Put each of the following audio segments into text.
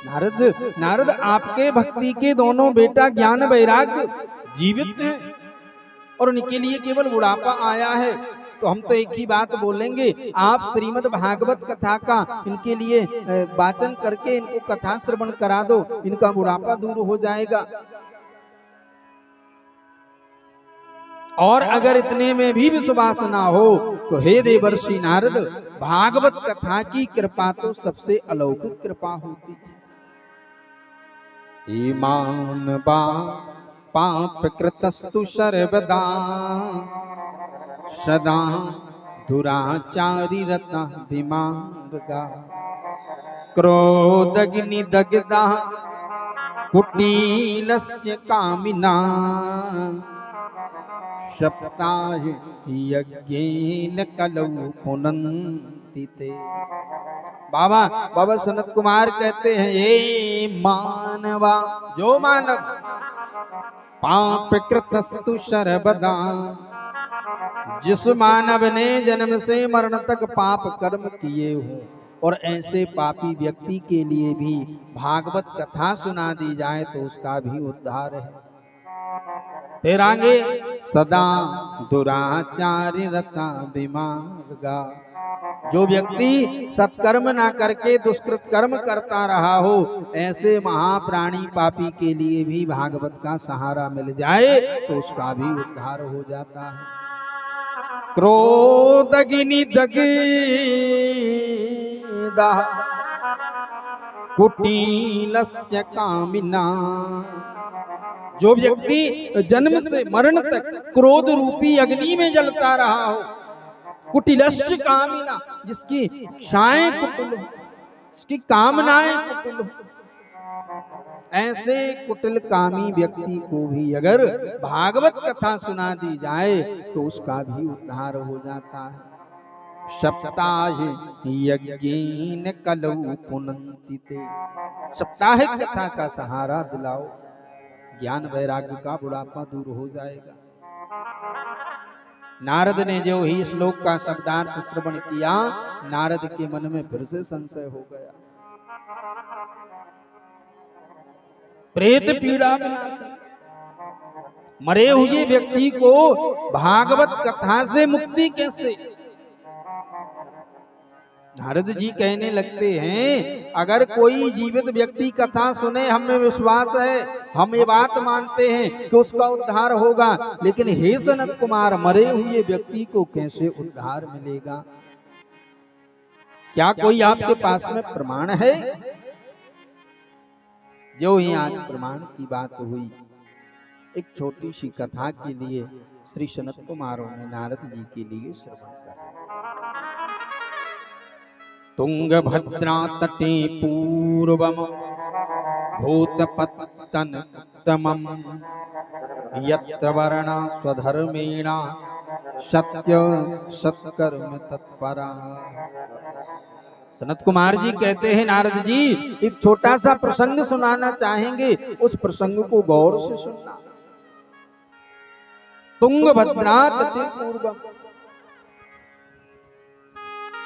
नारद नारद आपके भक्ति के दोनों बेटा ज्ञान वैराग्य जीवित हैं और उनके लिए केवल बुढ़ापा आया है। तो हम तो एक ही बात बोलेंगे, आप श्रीमद् भागवत कथा का इनके लिए वाचन करके इनको कथा श्रवण करा दो, इनका बुढ़ापा दूर हो जाएगा। और अगर इतने में भी विश्वास ना हो तो हे देवर्षि नारद, भागवत कथा की कृपा तो सबसे अलौकिक कृपा होती है। ईमान बा पाप कृतस्तु सर्वदा सदा दुराचारी रता विमार्गा क्रोधग्नि दग्धा कुटीलस्य कामिना सप्ताह यज्ञेन कलौ पुनन्ति ते। बाबा सनत कुमार कहते हैं, ये मानवा, जो मानव पाप कृतस्तु सर्वदा, जिस मानव ने जन्म से मरण तक पाप कर्म किए हो और ऐसे पापी व्यक्ति के लिए भी भागवत कथा सुना दी जाए तो उसका भी उद्धार है। फिर आगे सदा दुराचार्य रता विमार्गा, जो व्यक्ति सत्कर्म ना करके दुष्कृत कर्म करता रहा हो, ऐसे महाप्राणी पापी के लिए भी भागवत का सहारा मिल जाए तो उसका भी उद्धार हो जाता है। क्रोधग्नि दग्धा कुटीलस्य कामिना, जो व्यक्ति जन्म से मरण तक क्रोध रूपी अग्नि में जलता रहा हो, कुटिलस्य कामिना, जिसकी इच्छाएं कुटिल हो, जिसकी कामनाएं कुटिल हो, ऐसे कुटिल कामी व्यक्ति को भी अगर भागवत कथा सुना दी जाए तो उसका भी उद्धार हो जाता है। सप्ताह यज्ञेन कलौ पुनन्ति ते, सप्ताहिक कथा का सहारा दिलाओ, ज्ञान वैराग्य का बुढ़ापा दूर हो जाएगा। नारद ने जो ही श्लोक का शब्दार्थ श्रवण किया, नारद के मन में फिर से संशय हो गया। प्रेत पीड़ा विनाशी, मरे हुए व्यक्ति को भागवत कथा से मुक्ति कैसे? नारद जी कहने लगते हैं, अगर कोई जीवित व्यक्ति कथा सुने, हमें विश्वास है, हम ये बात मानते हैं कि उसका उद्धार होगा, लेकिन हे सनत कुमार, मरे हुए व्यक्ति को कैसे उद्धार मिलेगा? क्या कोई आपके पास में प्रमाण है? जो ही आज प्रमाण की बात हुई, एक छोटी सी कथा के लिए श्री सनत कुमारों ने नारद जी के लिए श्रवण करा। तुंगभद्रा तटे पूर्वम भूतपत्तन तमम यत्र वर्णा स्वधर्मेणा सत्य सत्कर्म तत्परा। सनत कुमार जी कहते हैं, नारद जी एक छोटा सा प्रसंग सुनाना चाहेंगे, उस प्रसंग को गौर से सुनना। तुंगभद्रा तटे पूर्वम,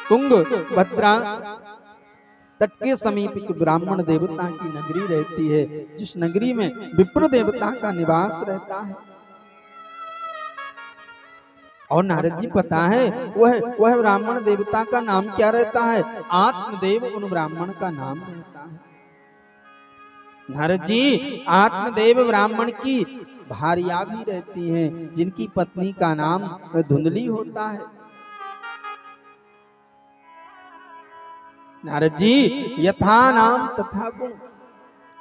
तुंगभद्रा तट के समीप एक ब्राह्मण देवता की नगरी रहती है, जिस नगरी में विप्र देवता का निवास रहता है। और नारद जी पता है वह ब्राह्मण देवता का नाम क्या रहता है? आत्मदेव उन ब्राह्मण का नाम रहता है। नारद जी, आत्मदेव ब्राह्मण की भार्या भी रहती हैं, जिनकी पत्नी का नाम धुंधली होता है। नारद जी, यथा नाम तथा गुण,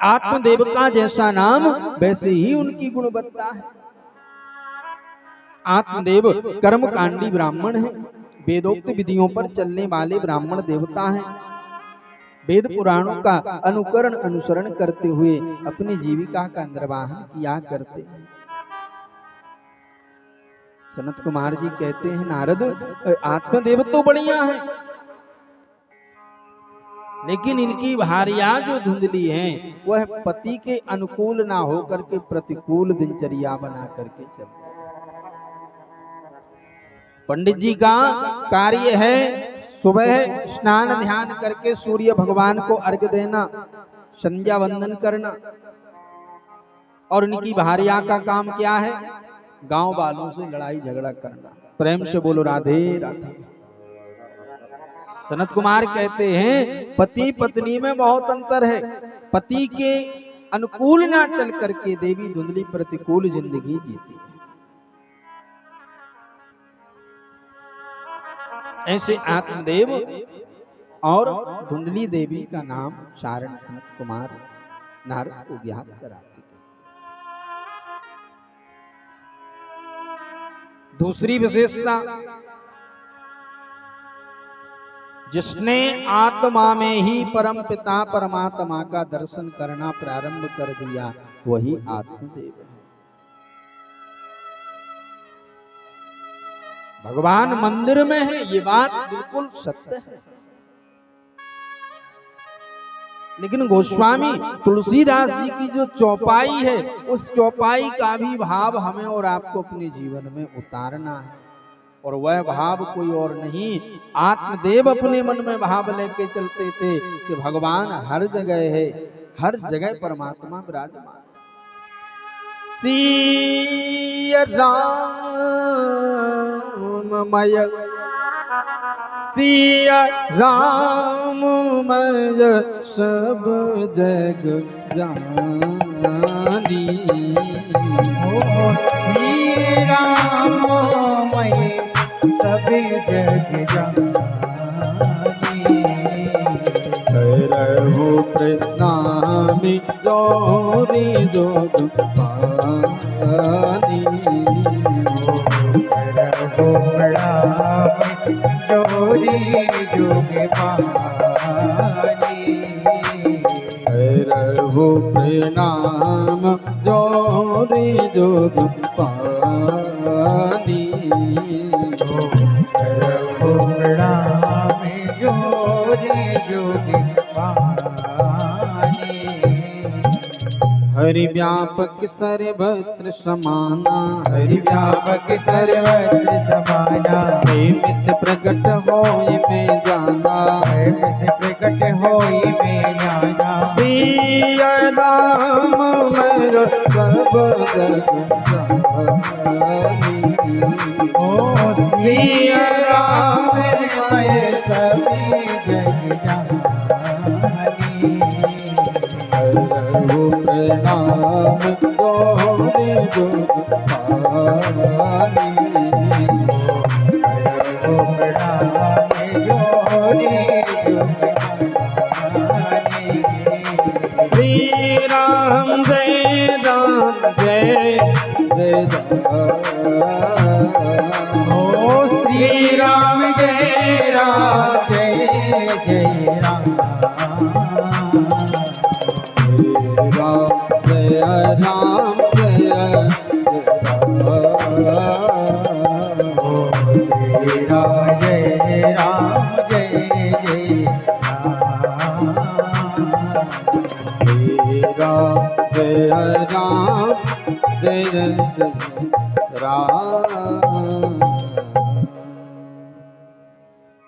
आत्मदेव का जैसा नाम वैसे ही उनकी गुणवत्ता है। आत्मदेव कर्मकांडी ब्राह्मण है, वेदोक्त विधियों पर चलने वाले ब्राह्मण देवता हैं। वेद पुराणों का अनुकरण अनुसरण करते हुए अपनी जीविका का निर्वाहन किया करते हैं। सनत कुमार जी कहते हैं, नारद, आत्मदेव तो बढ़िया है, लेकिन इनकी भार्या जो धुंधली हैं, वह पति के अनुकूल ना होकर के प्रतिकूल दिनचर्या बना करके चलती। पंडित जी का कार्य है सुबह स्नान ध्यान करके सूर्य भगवान को अर्घ्य देना, संध्या वंदन करना, और इनकी भार्या का काम क्या है? गांव वालों से लड़ाई झगड़ा करना। प्रेम से बोलो राधे राधे। सनत कुमार कहते हैं पति पत्नी में बहुत अंतर है। पति के अनुकूल ना चल करके देवी धुंधली प्रतिकूल जिंदगी जीती है। ऐसे आत्मदेव और धुंधली देवी का नाम सारण सनत कुमार नारद को ज्ञात कराते। दूसरी विशेषता, जिसने आत्मा में ही परम पिता परमात्मा का दर्शन करना प्रारंभ कर दिया वही आत्मदेव है। भगवान मंदिर में है, ये बात बिल्कुल सत्य है। लेकिन गोस्वामी तुलसीदास जी की जो चौपाई है, उस चौपाई का भी भाव हमें और आपको अपने जीवन में उतारना है। और वह भाव कोई और नहीं, आत्मदेव अपने मन में भाव लेके चलते थे कि भगवान हर जगह है, हर जगह परमात्मा विराजमान। सिया राममय, सिया राममय सब जग जानी। ओ श्री राममय सब जग जानी। करहु प्रणामी जोरी जोग पानी। करहु प्रणामी जोरी जोग पानी। करहु प्रणाम जोरी जोग पानी। करहु प्रणामी जोरी जोग पानी। हरि व्यापक सर्वत्र समाना, हरि व्यापक सर्वत्र समाना। प्रेमित प्रकट होय में जाना, प्रेम से प्रकट होई में जाना। सिया राम मेरा सब जग जानी। ओ सिया राम मैं सभी जग जानी। करहु प्रणाम जोरी जोग पानी। करहु प्रणाम जोरी जोग पानी। श्री राम जय राम जय जय राम। ओ श्री राम जय राम जय जय राम। राम जय राम जय ओ श्री राम जय राम जय जय राम। राम जय राम जय जय राम।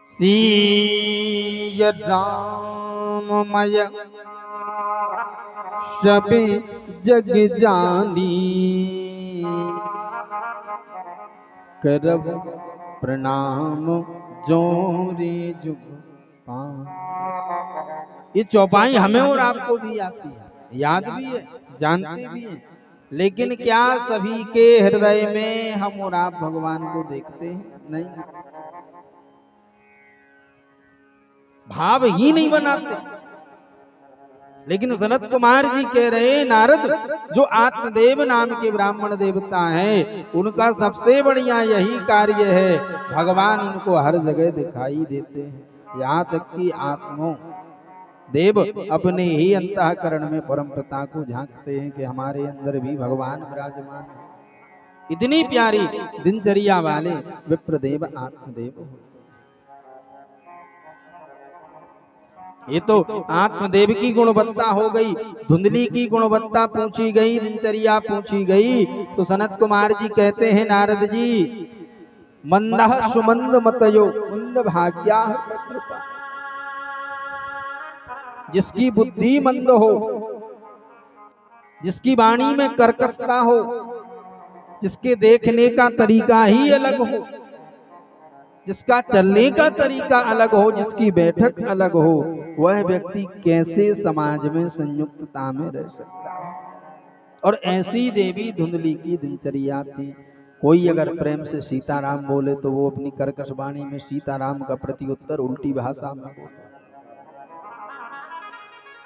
सिया राममय सब जग जानी। करहु प्रणाम जोरी जुग पानी। ये चौपाई हमें और आपको भी आती है, याद भी है, जानते भी हैं, लेकिन क्या सभी के हृदय में हम और आप भगवान को देखते हैं? नहीं, भाव ही नहीं बनाते। लेकिन सनत कुमार जी कह रहे नारद, जो आत्मदेव नाम के ब्राह्मण देवता हैं, उनका सबसे बढ़िया यही कार्य है, भगवान उनको हर जगह दिखाई देते हैं। यहाँ तक कि आत्मो देव अपने ही अंतःकरण में परम पिता को झांकते हैं कि हमारे अंदर भी भगवान विराजमान है। इतनी प्यारी दिनचर्या वाले विप्रदेव आत्मदेव होते। ये तो आत्मदेव की गुणवत्ता हो गई, धुंधली की गुणवत्ता पूछी गई, दिनचर्या पूछी गई। तो सनत कुमार जी कहते हैं नारद जी, मंदः सुमंद मतयो मंद भाग्या कृपा। जिसकी बुद्धि मंद हो, जिसकी वाणी में कर्कशता हो, जिसके देखने का तरीका ही अलग हो, जिसका चलने का तरीका अलग हो, जिसकी बैठक अलग हो, वह व्यक्ति कैसे समाज में संयुक्तता में रह सकता है। और ऐसी देवी धुंधली की दिनचर्या थी। कोई अगर प्रेम से सीताराम बोले तो वो अपनी कर्कश वाणी में सीताराम का प्रत्युत्तर उल्टी भाषा में बोले।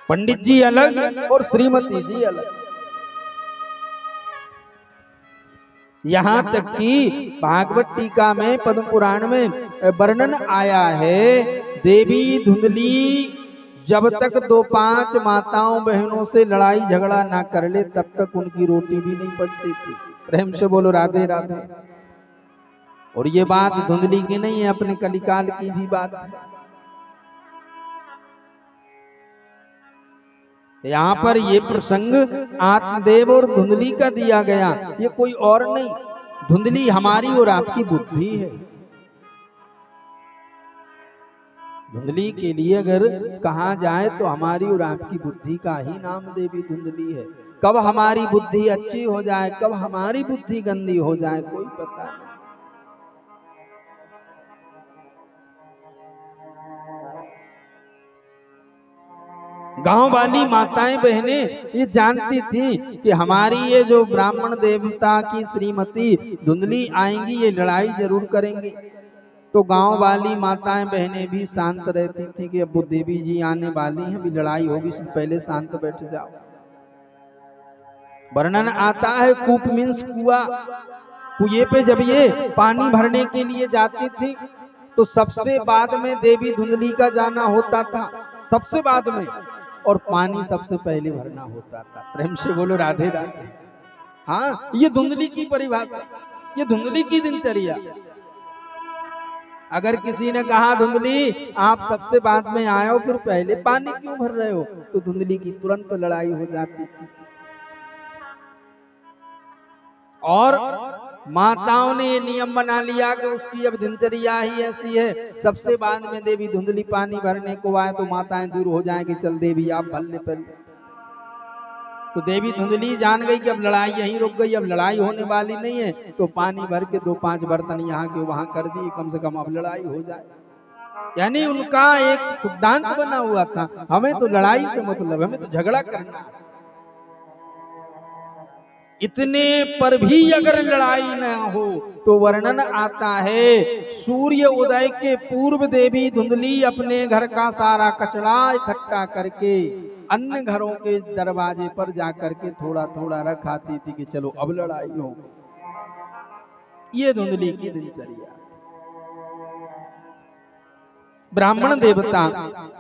पंडित जी अलग और श्रीमती जी अलग। यहाँ तक कि भागवत टीका में पद्म पुराण में वर्णन आया है, देवी धुंधली जब तक 2-5 माताओं बहनों से लड़ाई झगड़ा ना कर ले तब तक उनकी रोटी भी नहीं पचती थी। प्रेम से बोलो राधे राधे। और ये बात धुंधली की नहीं है, अपने कलिकाल की भी बात है। यहाँ पर ये प्रसंग आत्मदेव और धुंधली का दिया गया, ये कोई और नहीं। धुंधली हमारी और आपकी बुद्धि है। धुंधली के लिए अगर कहा जाए तो हमारी और आपकी बुद्धि का ही नाम देवी धुंधली है। कब हमारी बुद्धि अच्छी हो जाए, कब हमारी बुद्धि गंदी हो जाए, कोई पता नहीं। गांव वाली माताएं बहनें ये जानती थी कि हमारी ये जो ब्राह्मण देवता की श्रीमती धुंधली आएंगी, ये लड़ाई जरूर करेंगी। तो गांव वाली माताएं बहनें भी शांत रहती थी कि अब वो देवी जी आने वाली हैं, अभी लड़ाई होगी, पहले शांत बैठ जाओ। वर्णन आता है कूप मीन्स कुआ। कुएं पे जब ये पानी भरने के लिए जाती थी तो सबसे बाद में देवी धुंधली का जाना होता था, सबसे बाद में, और पानी सबसे पहले भरना होता था। प्रेम से बोलो राधे राधे। हाँ, ये धुंधली की परिभाषा, ये धुंधली की दिनचर्या। अगर किसी ने कहा धुंधली आप सबसे बाद में आए हो, फिर पहले पानी क्यों भर रहे हो, तो धुंधली की तुरंत लड़ाई हो जाती थी। और माताओं ने ये नियम बना लिया कि उसकी अब दिनचर्या ही ऐसी है, सबसे बाद में देवी धुंधली पानी भरने को आए तो माताएं दूर हो जाएंगी, चल देवी आप भर ले पहले। तो देवी धुंधली जान गई कि अब लड़ाई यहीं रुक गई, अब लड़ाई होने वाली नहीं है, तो पानी भर के 2-5 बर्तन यहाँ के वहां कर दिए, कम से कम अब लड़ाई हो जाए। यानी उनका एक सिद्धांत बना हुआ था, हमें तो लड़ाई से मतलब, हमें तो झगड़ा करना। इतने पर भी अगर लड़ाई न हो तो वर्णन आता है सूर्य उदय के पूर्व देवी धुंधली अपने घर का सारा कचरा इकट्ठा करके अन्य घरों के दरवाजे पर जाकर के थोड़ा थोड़ा रख आती थी कि चलो अब लड़ाई हो। ये धुंधली की दिनचर्या। ब्राह्मण देवता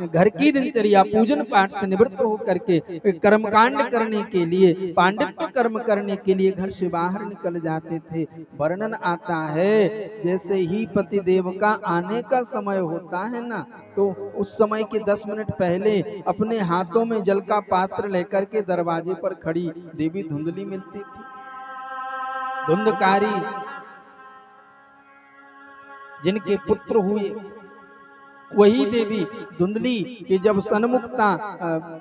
घर की दिनचर्या पूजन पाठ से निवृत्त होकर के कर्मकांड करने के लिए, पांडित्य कर्म करने के लिए घर से बाहर निकल जाते थे। वर्णन आता है जैसे ही पति देव का आने का समय होता है ना, तो उस समय के 10 मिनट पहले अपने हाथों में जल का पात्र लेकर के दरवाजे पर खड़ी देवी धुंधली मिलती थी। धुंधकारी जिनके पुत्र हुए वही देवी धुंधली के जब सन्मुखता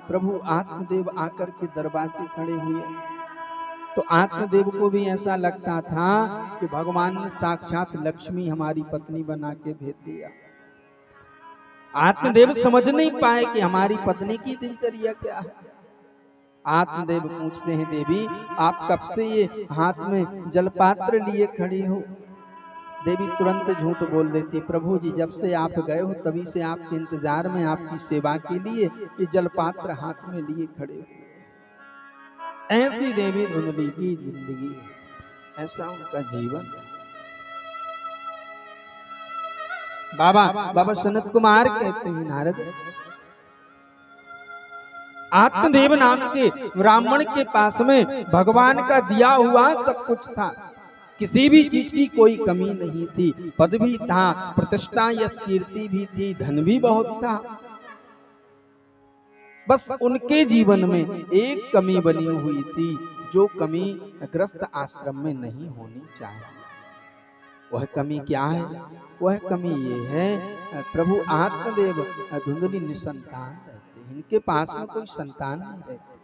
प्रभु आत्मदेव आकर के दरवाजे खड़े हुए तो आत्मदेव को भी ऐसा लगता था कि भगवान ने साक्षात लक्ष्मी हमारी पत्नी बना के भेज दिया। आत्मदेव समझ नहीं पाए कि हमारी पत्नी की दिनचर्या क्या है। आत्मदेव पूछते हैं देवी आप कब से ये हाथ में जलपात्र लिए खड़ी हो। देवी तुरंत झूठ बोल देती, प्रभु जी जब से आप गए हो तभी से आपके इंतजार में, आपकी सेवा के लिए ये जलपात्र हाथ में लिए खड़े हुए। ऐसी देवी धुंधली की जिंदगी है, ऐसा उनका जीवन है। बाबा सनत कुमार कहते हैं नारद आत्मदेव नाम के ब्राह्मण के पास में भगवान का दिया हुआ सब कुछ था, किसी भी चीज की कोई कमी नहीं थी। पद भी था, प्रतिष्ठा यश कीर्ति भी थी, धन भी बहुत था। बस उनके जीवन में एक कमी बनी हुई थी जो कमी ग्रस्त आश्रम में नहीं होनी चाहिए। वह कमी क्या है? वह कमी ये है प्रभु आत्मदेव धुंधली निसंतान रहते। रहते, इनके पास में कोई संतान नहीं रहती।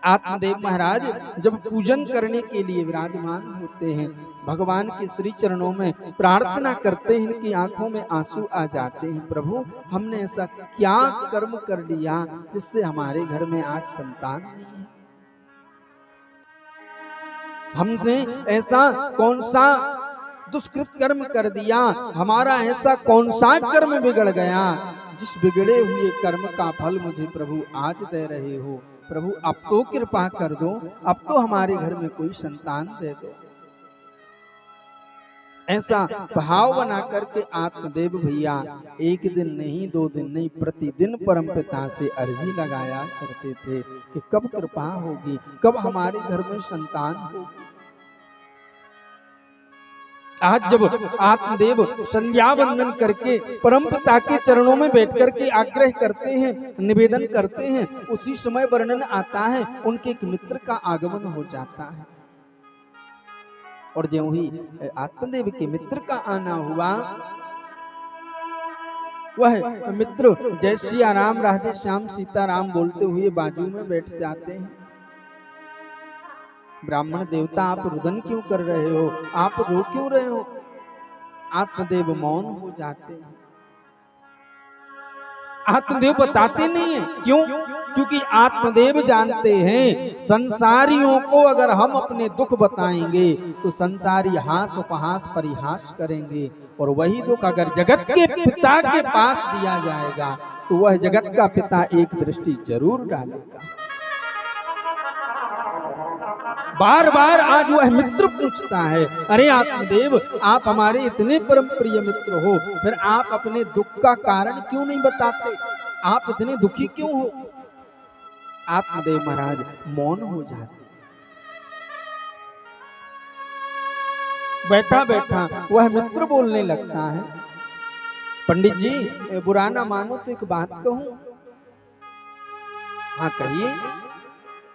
आत्मदेव महाराज जब पूजन करने के लिए विराजमान होते हैं, भगवान के श्री चरणों में प्रार्थना करते हैं, इनकी आंखों में आंसू आ जाते हैं। प्रभु, हमने ऐसा क्या कर्म कर लिया जिससे हमारे घर में आज संतान नहीं है? हमने ऐसा कौन सा दुष्कृत कर्म कर दिया, हमारा ऐसा कौन सा कर्म बिगड़ गया जिस बिगड़े हुए कर्म का फल मुझे प्रभु आज दे रहे हो? प्रभु, अब तो कृपा कर दो, अब तो हमारे घर में कोई संतान दे दो। ऐसा भाव बना करके आत्मदेव भैया एक दिन नहीं, 2 दिन नहीं, प्रतिदिन परमपिता से अर्जी लगाया करते थे कि कब कृपा होगी, कब हमारे घर में संतान होगी। आज जब आत्मदेव संध्या वंदन करके परमपिता के चरणों में बैठ करके आग्रह करते हैं, निवेदन करते हैं, उसी समय वर्णन आता है उनके एक मित्र का आगमन हो जाता है। और ज्यों ही आत्मदेव के मित्र का आना हुआ, वह मित्र जय सिया राम, राधे श्याम, सीताराम बोलते हुए बाजू में बैठ जाते हैं। ब्राह्मण देवता, आप रुदन क्यों कर रहे हो, आप रो क्यों रहे हो? आत्मदेव मौन हो जाते हैं। आत्मदेव बताते नहीं है, क्यों? क्योंकि आत्मदेव जानते हैं संसारियों को अगर हम अपने दुख बताएंगे तो संसारी हास उपहास परिहास करेंगे, और वही दुख अगर जगत के पिता के पास दिया जाएगा तो वह जगत का पिता एक दृष्टि जरूर डालेगा। बार बार आज वह मित्र पूछता है, अरे आत्मदेव, आप हमारे इतने परम प्रिय मित्र हो, फिर आप अपने दुख का कारण क्यों नहीं बताते? आप इतने दुखी क्यों हो? आत्मदेव महाराज मौन हो जाते। बैठा बैठा वह मित्र बोलने लगता है, पंडित जी, बुरा ना मानो तो एक बात कहूं। हाँ कहिए।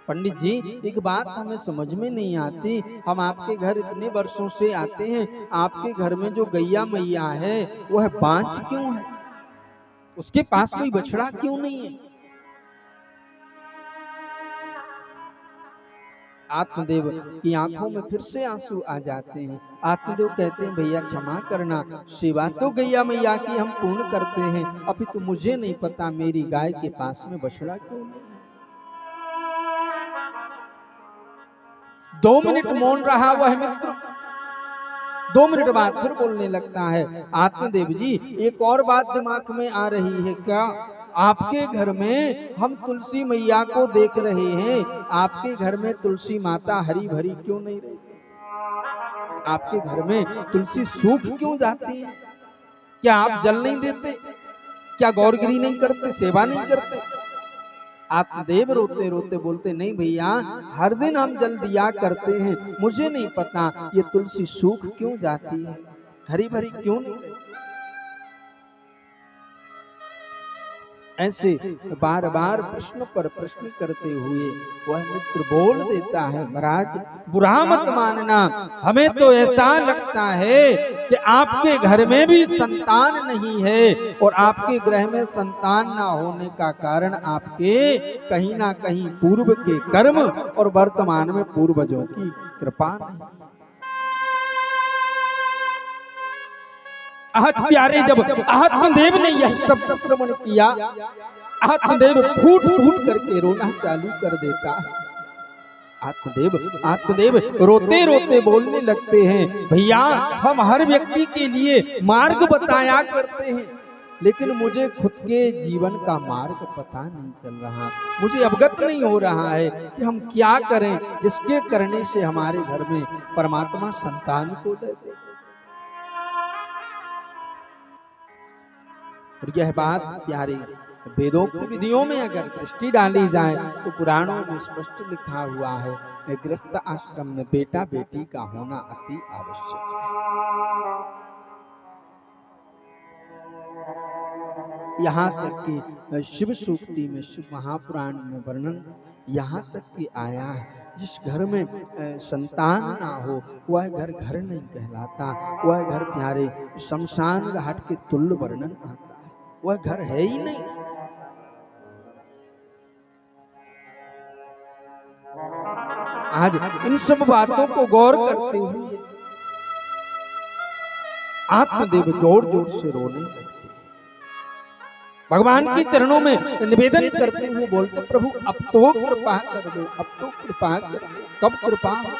पंडित जी, एक बात हमें समझ में नहीं आती, हम आपके घर इतने वर्षों से आते हैं, आपके घर में जो गैया मैया है वह बांझ क्यों है? उसके पास कोई बछड़ा क्यों नहीं है? आत्मदेव की आंखों में फिर से आंसू आ जाते हैं। आत्मदेव कहते हैं, भैया क्षमा करना, सेवा तो गैया मैया की हम पूर्ण करते हैं, अभी तो मुझे नहीं पता मेरी गाय के पास में बछड़ा क्यों नहीं है। 2 मिनट मौन रहा वह मित्र। 2 मिनट बाद फिर बोलने लगता है, आत्मदेव जी, एक और बात दिमाग में आ रही है क्या? आपके घर में हम तुलसी मैया को देख रहे हैं, आपके घर में तुलसी माता हरी भरी क्यों नहीं रहती? आपके घर में तुलसी सूख क्यों जाती है? क्या आप जल नहीं देते? क्या गौरगिरी नहीं करते, सेवा नहीं करते? आत्मदेव रोते रोते बोलते, नहीं भैया, हर दिन हम जल दिया करते हैं, मुझे नहीं पता ये तुलसी सूख क्यों जाती है, हरी भरी क्यों नहीं। ऐसे बार बार प्रश्न पर प्रश्न करते हुए वह मित्र बोल देता है, महाराज बुरा मत मानना, हमें तो ऐसा लगता है कि आपके घर में भी संतान नहीं है, और आपके गृह में संतान ना होने का कारण आपके कहीं ना कहीं पूर्व के कर्म और वर्तमान में पूर्वजों की कृपा नहीं। आज प्यारे, जब आत्मदेव ने यह शब्द श्रवण किया, आत्मदेव फूट फूट करके रोना चालू कर देता है। आत्मदेव रोते रोते बोलने लगते हैं, भैया, हम हर व्यक्ति के लिए मार्ग बताया करते हैं, लेकिन मुझे खुद के जीवन का मार्ग पता नहीं चल रहा, मुझे अवगत नहीं हो रहा है कि हम क्या करें जिसके करने से हमारे घर में परमात्मा संतान को दे दे। और यह बात प्यारे वेदोक्त विधियों में अगर दृष्टि डाली जाए तो पुराणों में स्पष्ट लिखा हुआ है, गृहस्थ आश्रम में बेटा बेटी का होना अति आवश्यक है। यहाँ तक कि शिव सूक्ति में, शिव महापुराण में वर्णन यहाँ तक कि आया है जिस घर में संतान ना हो वह घर घर नहीं कहलाता, वह घर प्यारे शमशान घाट के तुल्य वर्णन आता है, वह घर है ही नहीं। आज इन सब बातों को गौर करते हुए आत्मदेव जोर जोर से रोने लगते, भगवान के चरणों में निवेदन करते हुए बोलते, प्रभु अब तो कृपा कर दो, अब तो कृपा कर दो, कब कृपा हो?